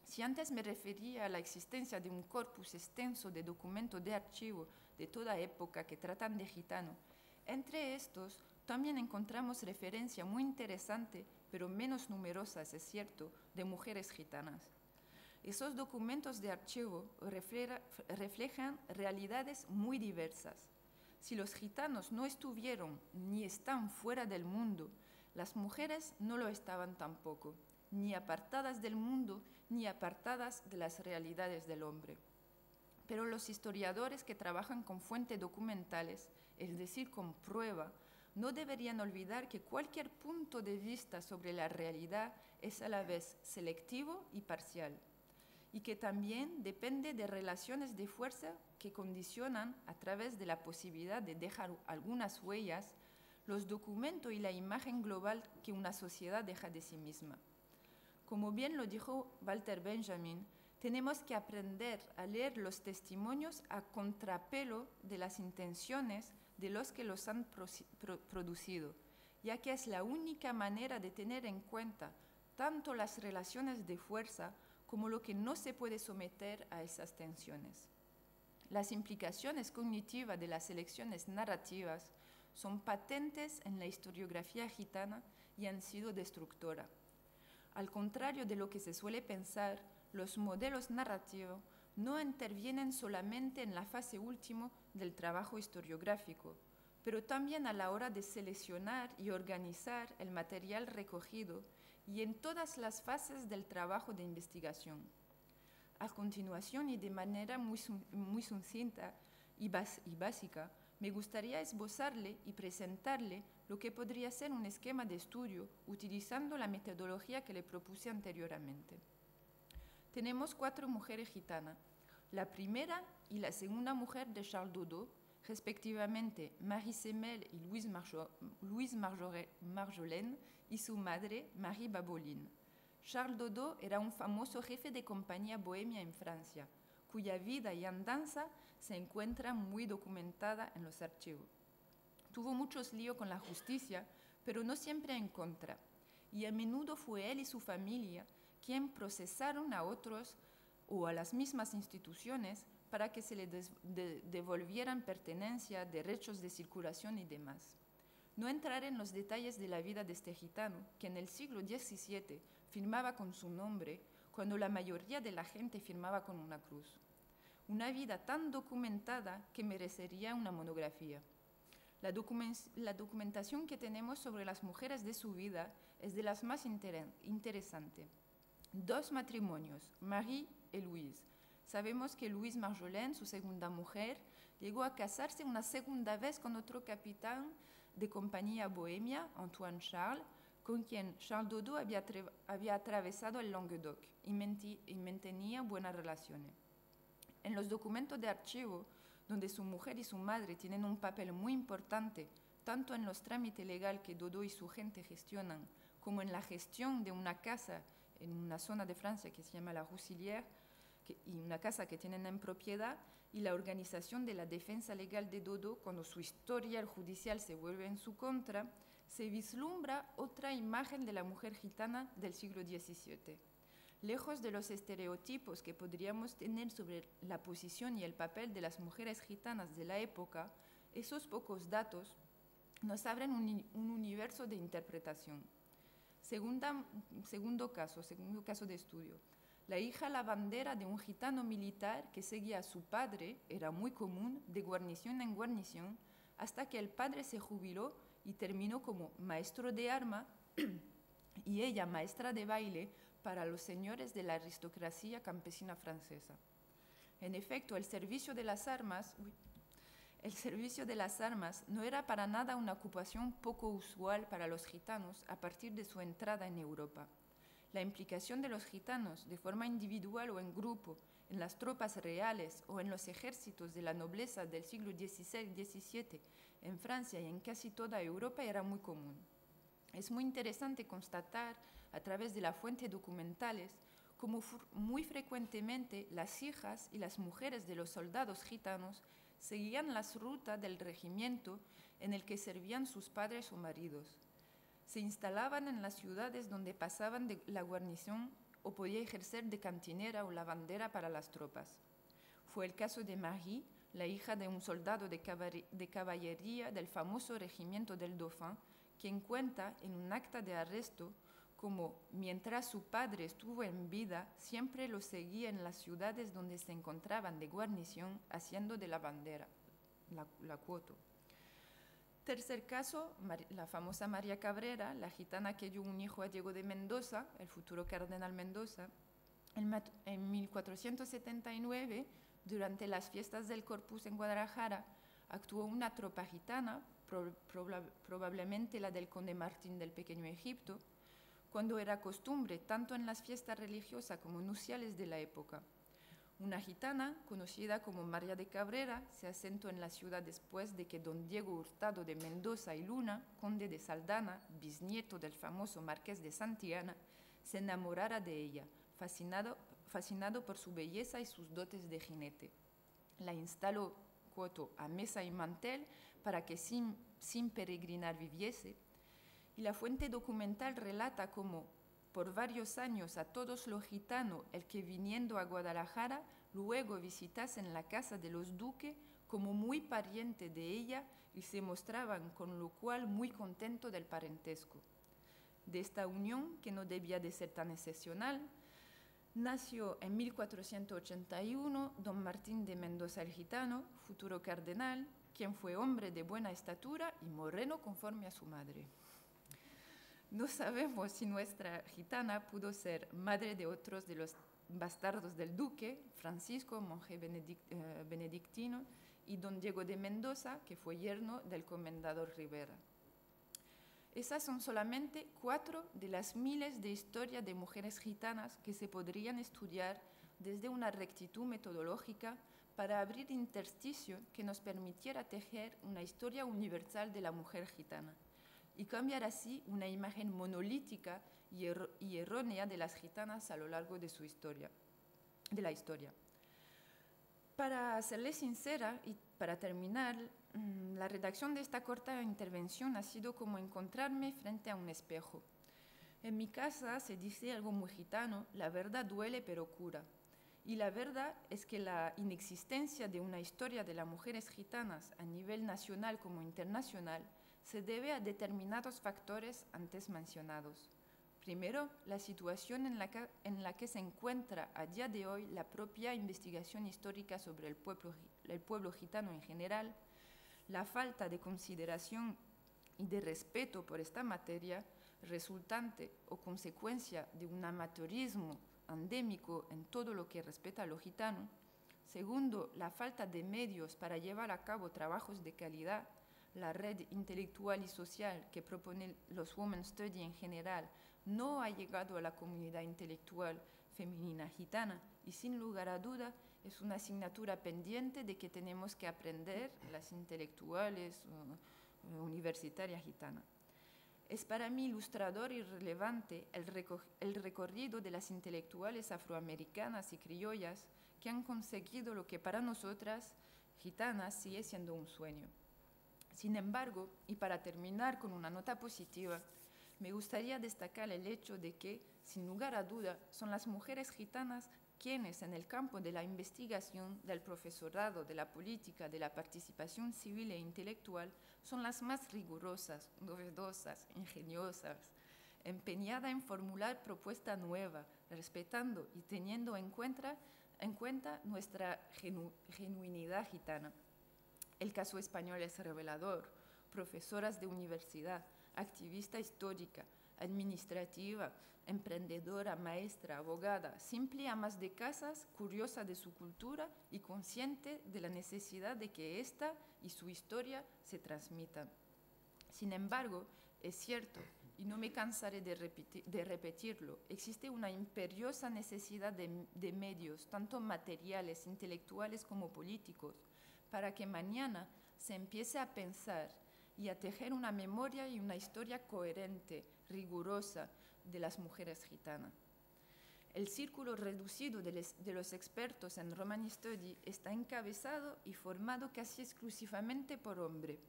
Si antes me refería a la existencia de un corpus extenso de documentos de archivo de toda época que tratan de gitano, entre estos también encontramos referencia muy interesante, pero menos numerosas, es cierto, de mujeres gitanas. Esos documentos de archivo reflejan realidades muy diversas. Si los gitanos no estuvieron ni están fuera del mundo, las mujeres no lo estaban tampoco, ni apartadas del mundo, ni apartadas de las realidades del hombre. Pero los historiadores que trabajan con fuentes documentales, es decir, con prueba, no deberían olvidar que cualquier punto de vista sobre la realidad es a la vez selectivo y parcial, y que también depende de relaciones de fuerza que condicionan, a través de la posibilidad de dejar algunas huellas, los documentos y la imagen global que una sociedad deja de sí misma. Como bien lo dijo Walter Benjamin, tenemos que aprender a leer los testimonios a contrapelo de las intenciones de los que los han producido, ya que es la única manera de tener en cuenta tanto las relaciones de fuerza como lo que no se puede someter a esas tensiones. Las implicaciones cognitivas de las elecciones narrativas son patentes en la historiografía gitana y han sido destructoras. Al contrario de lo que se suele pensar, los modelos narrativos no intervienen solamente en la fase última del trabajo historiográfico, pero también a la hora de seleccionar y organizar el material recogido y en todas las fases del trabajo de investigación. A continuación, y de manera muy sucinta y básica, me gustaría esbozarle y presentarle lo que podría ser un esquema de estudio utilizando la metodología que le propuse anteriormente. Tenemos 4 mujeres gitanas. La primera y la segunda mujer de Charles Dodot, respectivamente Marie Semel y Louise Marjolaine, y su madre, Marie Baboline. Charles Dodot era un famoso jefe de compañía bohemia en Francia, cuya vida y andanza se encuentra muy documentada en los archivos. Tuvo muchos líos con la justicia, pero no siempre en contra, y a menudo fue él y su familia quien procesaron a otros o a las mismas instituciones para que se le devolvieran pertenencia, derechos de circulación y demás. No entraré en los detalles de la vida de este gitano, que en el siglo XVII firmaba con su nombre, cuando la mayoría de la gente firmaba con una cruz. Una vida tan documentada que merecería una monografía. La documentación que tenemos sobre las mujeres de su vida es de las más interesantes. 2 matrimonios, Marie y Louise. Sabemos que Louise Marjolaine, su segunda mujer, llegó a casarse una segunda vez con otro capitán de compañía bohemia, Antoine Charles, con quien Charles Dodot había atravesado el Languedoc y mantenía buenas relaciones. En los documentos de archivo, donde su mujer y su madre tienen un papel muy importante, tanto en los trámites legales que Dodot y su gente gestionan, como en la gestión de una casa en una zona de Francia que se llama la Roussilière, y una casa que tienen en propiedad, y la organización de la defensa legal de Dodot cuando su historial judicial se vuelve en su contra, se vislumbra otra imagen de la mujer gitana del siglo XVII. Lejos de los estereotipos que podríamos tener sobre la posición y el papel de las mujeres gitanas de la época, esos pocos datos nos abren un universo de interpretación. Segundo caso de estudio. La hija lavandera de un gitano militar que seguía a su padre era muy común de guarnición en guarnición hasta que el padre se jubiló y terminó como maestro de arma y ella maestra de baile para los señores de la aristocracia campesina francesa. En efecto, el servicio de las armas no era para nada una ocupación poco usual para los gitanos a partir de su entrada en Europa. La implicación de los gitanos, de forma individual o en grupo, en las tropas reales o en los ejércitos de la nobleza del siglo XVI-XVII en Francia y en casi toda Europa era muy común. Es muy interesante constatar, a través de las fuentes documentales, cómo muy frecuentemente las hijas y las mujeres de los soldados gitanos seguían las rutas del regimiento en el que servían sus padres o maridos. Se instalaban en las ciudades donde pasaban de la guarnición o podía ejercer de cantinera o lavandera para las tropas. Fue el caso de Marie, la hija de un soldado de caballería del famoso regimiento del Dauphin, quien cuenta en un acta de arresto como mientras su padre estuvo en vida, siempre lo seguía en las ciudades donde se encontraban de guarnición haciendo de lavandera, la cuoto. Tercer caso, la famosa María Cabrera, la gitana que dio un hijo a Diego de Mendoza, el futuro cardenal Mendoza. En 1479 Durante las fiestas del Corpus en Guadalajara, actuó una tropa gitana, probablemente la del conde Martín del Pequeño Egipto, cuando era costumbre, tanto en las fiestas religiosas como nupciales de la época. Una gitana, conocida como María de Cabrera, se asentó en la ciudad después de que don Diego Hurtado de Mendoza y Luna, conde de Saldana, bisnieto del famoso marqués de Santillana, se enamorara de ella, fascinado por su belleza y sus dotes de jinete. La instaló coto a mesa y mantel para que sin peregrinar viviese, y la fuente documental relata cómo por varios años a todos los gitanos el que viniendo a Guadalajara luego visitasen la casa de los duques como muy pariente de ella y se mostraban con lo cual muy contentos del parentesco. De esta unión, que no debía de ser tan excepcional, nació en 1481 don Martín de Mendoza el Gitano, futuro cardenal, quien fue hombre de buena estatura y moreno conforme a su madre. No sabemos si nuestra gitana pudo ser madre de otros de los bastardos del duque, Francisco, monje benedictino, y don Diego de Mendoza, que fue yerno del comendador Rivera. Esas son solamente 4 de las miles de historias de mujeres gitanas que se podrían estudiar desde una rectitud metodológica para abrir intersticio que nos permitiera tejer una historia universal de la mujer gitana y cambiar así una imagen monolítica y errónea de las gitanas a lo largo de la historia. Para serle sincera y para terminar, la redacción de esta corta intervención ha sido como encontrarme frente a un espejo. En mi casa se dice algo muy gitano: la verdad duele pero cura. Y la verdad es que la inexistencia de una historia de las mujeres gitanas a nivel nacional como internacional se debe a determinados factores antes mencionados. Primero, la situación en la que se encuentra a día de hoy la propia investigación histórica sobre el pueblo gitano en general, la falta de consideración y de respeto por esta materia, resultante o consecuencia de un amateurismo endémico en todo lo que respecta a lo gitano. Segundo, la falta de medios para llevar a cabo trabajos de calidad. La red intelectual y social que propone los Women Study en general no ha llegado a la comunidad intelectual femenina gitana y sin lugar a duda es una asignatura pendiente de que tenemos que aprender las intelectuales universitarias gitanas. Es para mí ilustrador y relevante el recorrido de las intelectuales afroamericanas y criollas que han conseguido lo que para nosotras gitanas sigue siendo un sueño. Sin embargo, y para terminar con una nota positiva, me gustaría destacar el hecho de que, sin lugar a duda, son las mujeres gitanas quienes en el campo de la investigación, del profesorado, de la política, de la participación civil e intelectual, son las más rigurosas, novedosas, ingeniosas, empeñadas en formular propuesta nueva, respetando y teniendo en cuenta nuestra genuinidad gitana. El caso español es revelador. Profesoras de universidad, activista histórica, administrativa, emprendedora, maestra, abogada, simple amas de casas, curiosa de su cultura y consciente de la necesidad de que ésta y su historia se transmitan. Sin embargo, es cierto, y no me cansaré de repetirlo, existe una imperiosa necesidad de medios, tanto materiales, intelectuales como políticos, para que mañana se empiece a pensar y a tejer una memoria y una historia coherente, rigurosa de las mujeres gitanas. El círculo reducido de los expertos en Romani Study está encabezado y formado casi exclusivamente por hombres.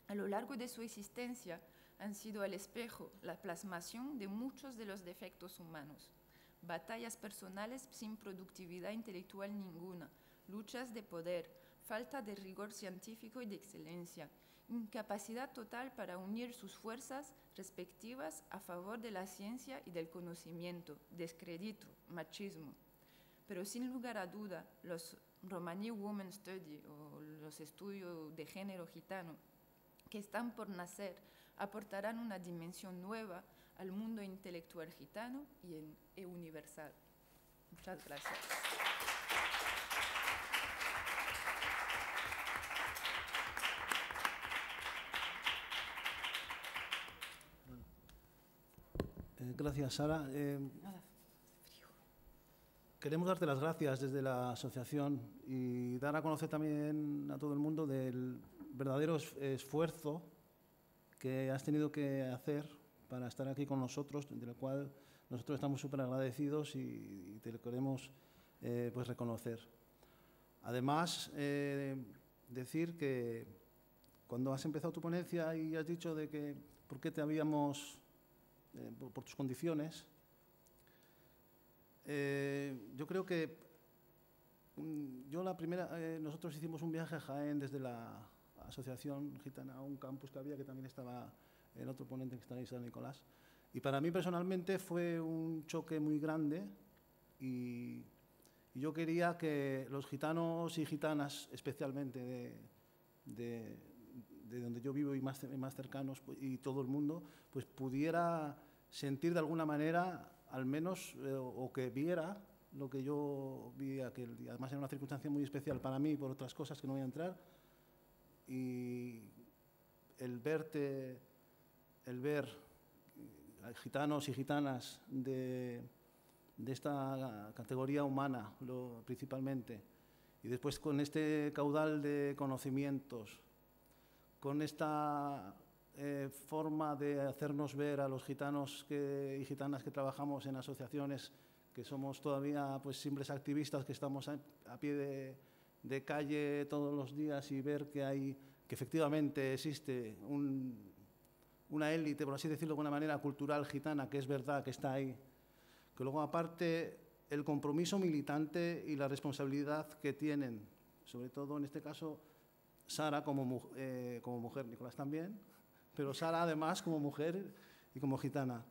A lo largo de su existencia han sido el espejo, la plasmación de muchos de los defectos humanos, batallas personales sin productividad intelectual ninguna, luchas de poder, falta de rigor científico y de excelencia, incapacidad total para unir sus fuerzas respectivas a favor de la ciencia y del conocimiento, descrédito, machismo. Pero sin lugar a duda, los Romani Women Study o los estudios de género gitano que están por nacer aportarán una dimensión nueva al mundo intelectual gitano y universal. Muchas gracias. Gracias, Sara. Queremos darte las gracias desde la asociación y dar a conocer también a todo el mundo del verdadero esfuerzo que has tenido que hacer para estar aquí con nosotros, de lo cual nosotros estamos súper agradecidos y te lo queremos pues reconocer. Además, decir que cuando has empezado tu ponencia y has dicho de que por qué te habíamos, por tus condiciones, yo creo que nosotros hicimos un viaje a Jaén desde la Asociación Gitana a un campus que había, que también estaba el otro ponente que está ahí, San Nicolás. Y para mí personalmente fue un choque muy grande y yo quería que los gitanos y gitanas, especialmente de donde yo vivo y más cercanos, y todo el mundo, pues pudiera sentir de alguna manera, al menos, o que viera lo que yo vi aquel día. Además era una circunstancia muy especial para mí, por otras cosas que no voy a entrar, y el ver gitanos y gitanas de esta categoría humana, principalmente, y después con este caudal de conocimientos, con esta forma de hacernos ver a los gitanos y gitanas que trabajamos en asociaciones, que somos todavía pues simples activistas que estamos a pie de calle todos los días, y ver que efectivamente existe una élite, por así decirlo de alguna manera, cultural gitana, que es verdad que está ahí, que luego aparte el compromiso militante y la responsabilidad que tienen, sobre todo en este caso Sara como mujer, Nicolás también, pero Sara además como mujer y como gitana,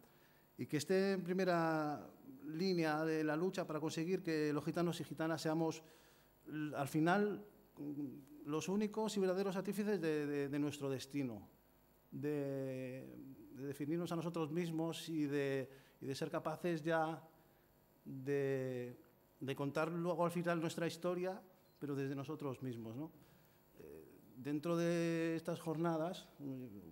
y que esté en primera línea de la lucha para conseguir que los gitanos y gitanas seamos al final los únicos y verdaderos artífices de nuestro destino, de definirnos a nosotros mismos y de ser capaces ya de contar luego al final nuestra historia, pero desde nosotros mismos, ¿no? Dentro de estas jornadas,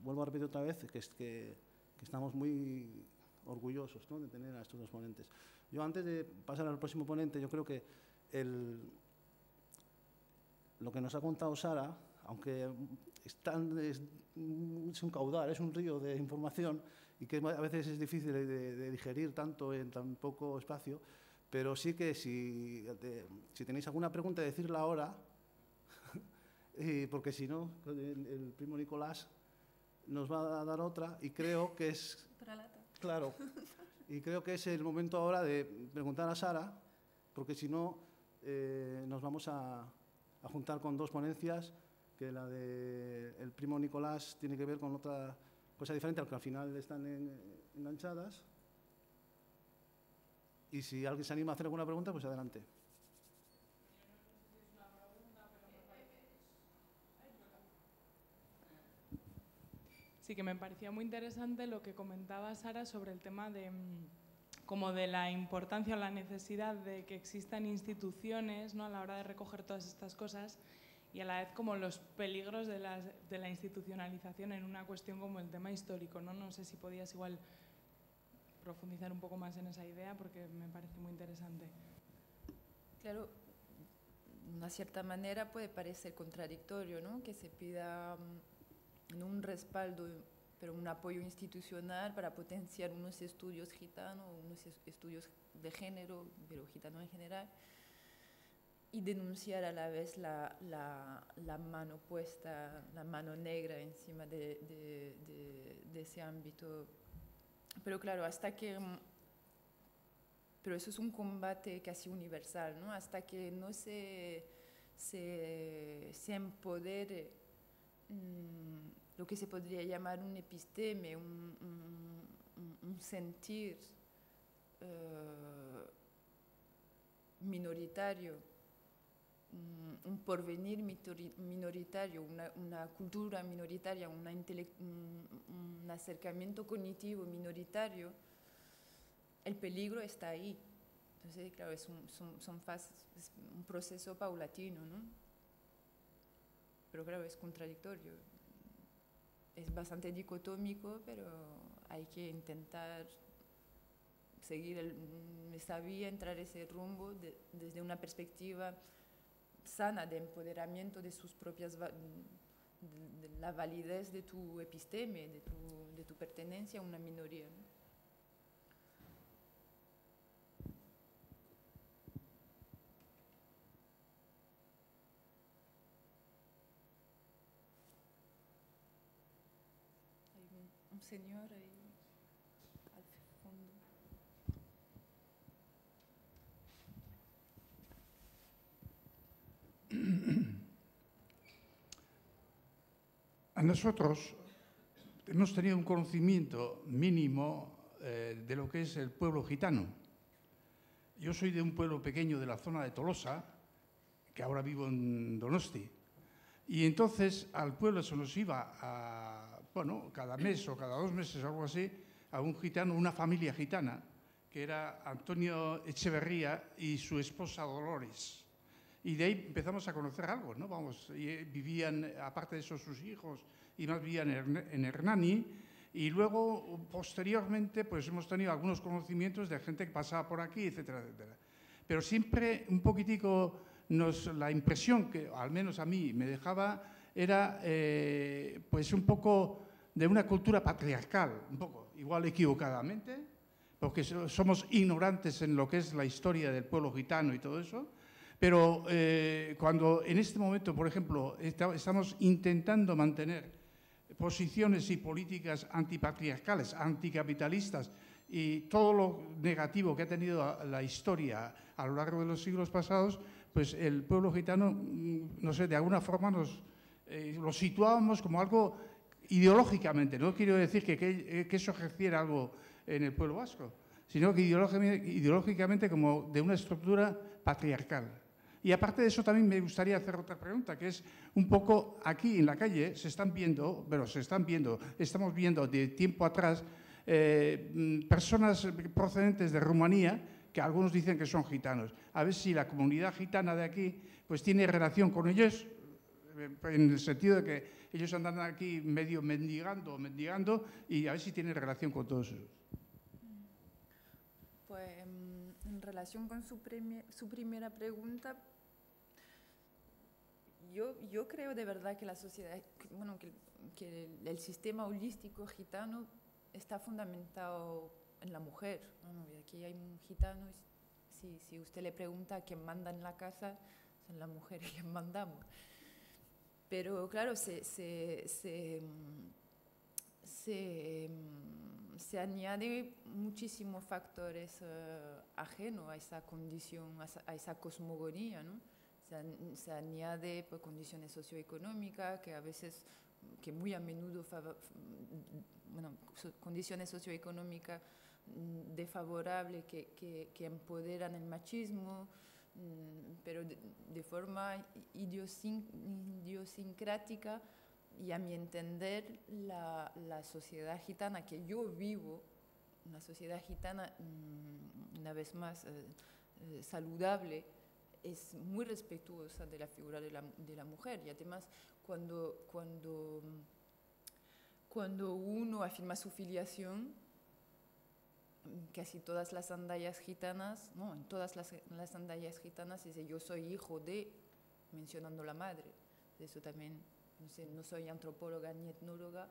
vuelvo a repetir otra vez, que estamos muy orgullosos, ¿no?, de tener a estos dos ponentes. Yo, antes de pasar al próximo ponente, yo creo que lo que nos ha contado Sara, aunque es un caudal, es un río de información y que a veces es difícil de digerir tanto en tan poco espacio, pero sí que si tenéis alguna pregunta, decirla ahora, porque si no, el primo Nicolás nos va a dar otra, y creo que es... Claro, y creo que es el momento ahora de preguntar a Sara, porque si no, nos vamos a juntar con dos ponencias, que la del primo Nicolás tiene que ver con otra cosa diferente, aunque al final están enganchadas. Y si alguien se anima a hacer alguna pregunta, pues adelante. Sí, que me parecía muy interesante lo que comentaba Sara sobre el tema como de la importancia o la necesidad de que existan instituciones, ¿no?, a la hora de recoger todas estas cosas, y a la vez como los peligros de la institucionalización en una cuestión como el tema histórico, ¿no? No sé si podías igual profundizar un poco más en esa idea, porque me parece muy interesante. Claro, de una cierta manera puede parecer contradictorio, ¿no?, que se pida un respaldo, pero un apoyo institucional para potenciar unos estudios gitanos, unos estudios de género, pero gitano en general, y denunciar a la vez la mano puesta, la mano negra encima de ese ámbito. Pero claro, pero eso es un combate casi universal, ¿no? Hasta que no se empodere lo que se podría llamar un episteme, un sentir minoritario, un porvenir minoritario, una cultura minoritaria, un acercamiento cognitivo minoritario, el peligro está ahí. Entonces, claro, es un proceso paulatino, ¿no? Pero claro, es contradictorio. Es bastante dicotómico, pero hay que intentar sabía entrar ese rumbo desde una perspectiva sana de empoderamiento de sus propias, de la validez de tu episteme, de tu pertenencia a una minoría, ¿no? Hay un señor ahí al fondo. A nosotros hemos tenido un conocimiento mínimo de lo que es el pueblo gitano. Yo soy de un pueblo pequeño de la zona de Tolosa, que ahora vivo en Donosti. Y entonces al pueblo se nos iba, bueno, cada mes o cada 2 meses o algo así, a un gitano, una familia gitana, que era Antonio Echeverría y su esposa Dolores. Y de ahí empezamos a conocer algo, ¿no? Vamos, vivían, aparte de eso, sus hijos, y más vivían en Hernani. Y luego, posteriormente, pues hemos tenido algunos conocimientos de gente que pasaba por aquí, etcétera, etcétera. Pero siempre un poquitico, la impresión que, al menos a mí, me dejaba, era pues un poco de una cultura patriarcal, un poco, igual equivocadamente, porque somos ignorantes en lo que es la historia del pueblo gitano y todo eso. Pero cuando en este momento, por ejemplo, estamos intentando mantener posiciones y políticas antipatriarcales, anticapitalistas y todo lo negativo que ha tenido la historia a lo largo de los siglos pasados, pues el pueblo gitano, no sé, de alguna forma lo situábamos como algo ideológicamente. No quiero decir que eso ejerciera algo en el pueblo vasco, sino que ideológicamente como de una estructura patriarcal. Y aparte de eso también me gustaría hacer otra pregunta, que es un poco aquí en la calle estamos viendo de tiempo atrás personas procedentes de Rumanía que algunos dicen que son gitanos. A ver si la comunidad gitana de aquí pues tiene relación con ellos, en el sentido de que ellos andan aquí medio mendigando y a ver si tiene relación con todos ellos. Pues en relación con su primera pregunta, yo creo de verdad que la sociedad, bueno, que el sistema holístico gitano está fundamentado en la mujer, ¿no? Y aquí hay un gitano, si usted le pregunta a quién manda en la casa, son las mujeres quien mandamos. Pero claro, se añade muchísimos factores ajenos a esa condición, a esa cosmogonía, ¿no? Se añade pues, condiciones socioeconómicas que a veces, que muy a menudo, condiciones socioeconómicas desfavorables que empoderan el machismo, pero de forma idiosincrática, y a mi entender la sociedad gitana que yo vivo, una sociedad gitana una vez más saludable, es muy respetuosa de la figura de la mujer. Y además cuando uno afirma su filiación, casi todas las sandalias gitanas, no, en todas las sandalias gitanas dice yo soy hijo de, mencionando la madre. Eso también, no sé, no soy antropóloga ni etnóloga,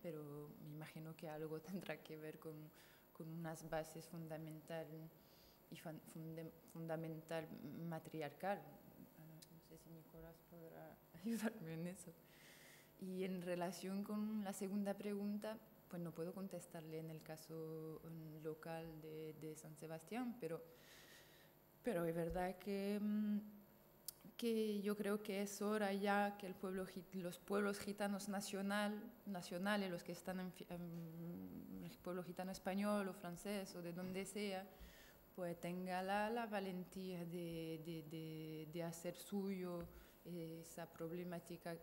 pero me imagino que algo tendrá que ver con unas bases fundamental matriarcal. No sé si Nicolás podrá ayudarme en eso. Y en relación con la segunda pregunta, pues no puedo contestarle en el caso local de San Sebastián, pero es verdad que yo creo que es hora ya que los pueblos gitanos nacionales, los que están en el pueblo gitano español o francés o de donde sea, pues tenga la valentía de hacer suyo esa problemática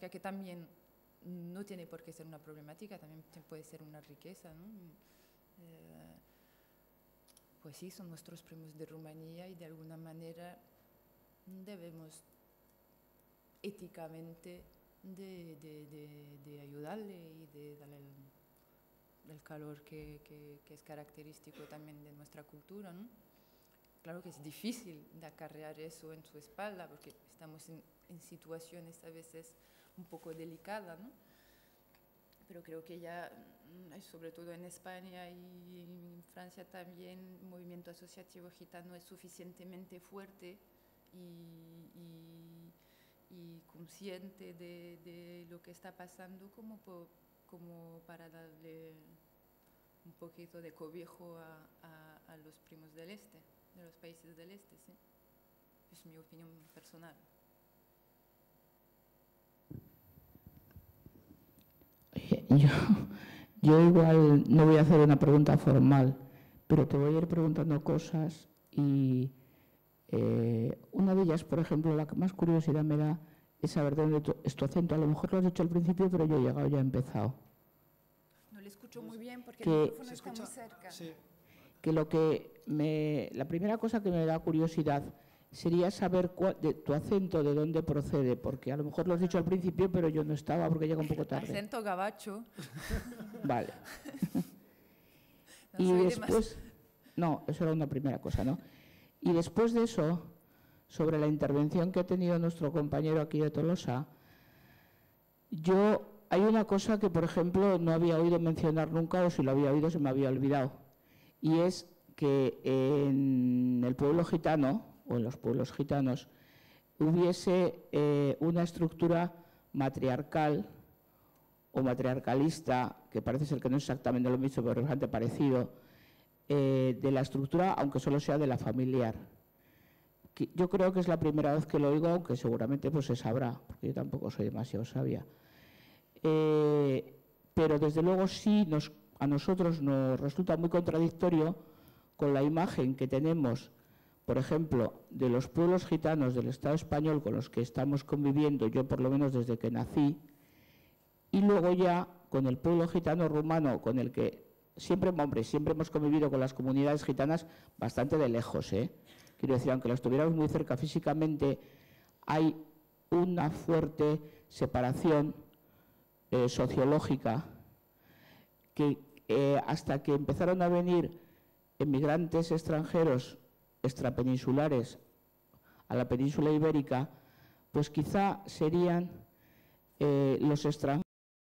que también no tiene por qué ser una problemática, también puede ser una riqueza, ¿no? Pues sí, son nuestros primos de Rumanía y de alguna manera debemos éticamente de ayudarle y de darle del calor que es característico también de nuestra cultura, ¿no? Claro que es difícil de acarrear eso en su espalda porque estamos en situaciones a veces un poco delicadas, ¿no? Pero creo que ya, sobre todo en España y en Francia también, el movimiento asociativo gitano es suficientemente fuerte y consciente de lo que está pasando como para darle un poquito de cobijo a los primos del este, de los países del este, ¿sí? Es mi opinión personal. Yo igual no voy a hacer una pregunta formal, pero te voy a ir preguntando cosas y una de ellas, por ejemplo, la que más curiosidad me da es saber de dónde es tu acento. A lo mejor lo has dicho al principio, pero yo he llegado, ya he empezado. No le escucho muy bien porque el micrófono está muy cerca. Sí. Que la primera cosa que me da curiosidad sería saber de tu acento, de dónde procede, porque a lo mejor lo has dicho al principio, pero yo no estaba porque llega un poco tarde. Acento gabacho. Vale. No Y después, no, eso era una primera cosa, ¿no? Y después de eso, sobre la intervención que ha tenido nuestro compañero aquí de Tolosa, hay una cosa que, por ejemplo, no había oído mencionar nunca, o si lo había oído se me había olvidado, y es que en el pueblo gitano, o en los pueblos gitanos, hubiese una estructura matriarcal o matriarcalista, que parece ser que no es exactamente lo mismo, pero es bastante parecido, de la estructura, aunque solo sea de la familiar. Yo creo que es la primera vez que lo oigo, aunque seguramente pues se sabrá, porque yo tampoco soy demasiado sabia. Pero desde luego sí a nosotros nos resulta muy contradictorio con la imagen que tenemos, por ejemplo, de los pueblos gitanos del Estado español con los que estamos conviviendo, yo por lo menos desde que nací, y luego ya con el pueblo gitano rumano, con el que siempre hemos convivido con las comunidades gitanas bastante de lejos, Quiero decir, aunque las tuviéramos muy cerca físicamente, hay una fuerte separación sociológica que hasta que empezaron a venir emigrantes extranjeros extrapeninsulares a la península ibérica, pues quizá serían los extranjeros